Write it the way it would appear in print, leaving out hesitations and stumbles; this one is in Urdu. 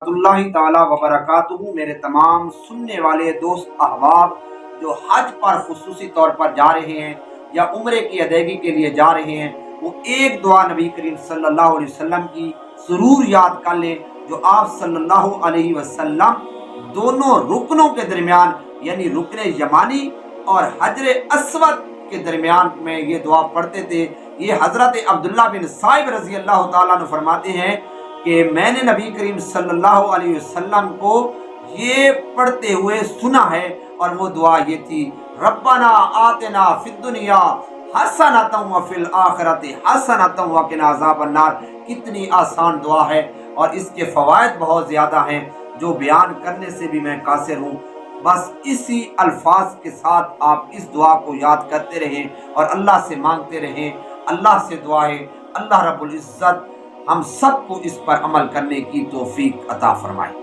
اللہ تعالی وبرکاتہ۔ میرے تمام سننے والے دوست احباب جو حج پر خصوصی طور پر جا رہے ہیں یا عمرے کی ادائیگی کے لیے جا رہے ہیں، وہ ایک دعا نبی کریم صلی اللہ علیہ وسلم کی ضرور یاد کر لیں، جو آپ صلی اللہ علیہ وسلم دونوں رکنوں کے درمیان یعنی رکن یمانی اور حجر اسود کے درمیان میں یہ دعا پڑھتے تھے۔ یہ حضرت عبداللہ بن صائب رضی اللہ تعالیٰ عنہ فرماتے ہیں کہ میں نے نبی کریم صلی اللہ علیہ وسلم کو یہ پڑھتے ہوئے سنا ہے، اور وہ دعا یہ تھی: ربنا آتنا فی الدنیا حسنۃ وفی الآخرۃ حسنۃ وقنا عذاب النار۔ کتنی آسان دعا ہے اور اس کے فوائد بہت زیادہ ہیں جو بیان کرنے سے بھی میں قاصر ہوں۔ بس اسی الفاظ کے ساتھ آپ اس دعا کو یاد کرتے رہیں اور اللہ سے مانگتے رہیں۔ اللہ سے دعا ہے اللہ رب العزت ہم سب کو اس پر عمل کرنے کی توفیق عطا فرمائے۔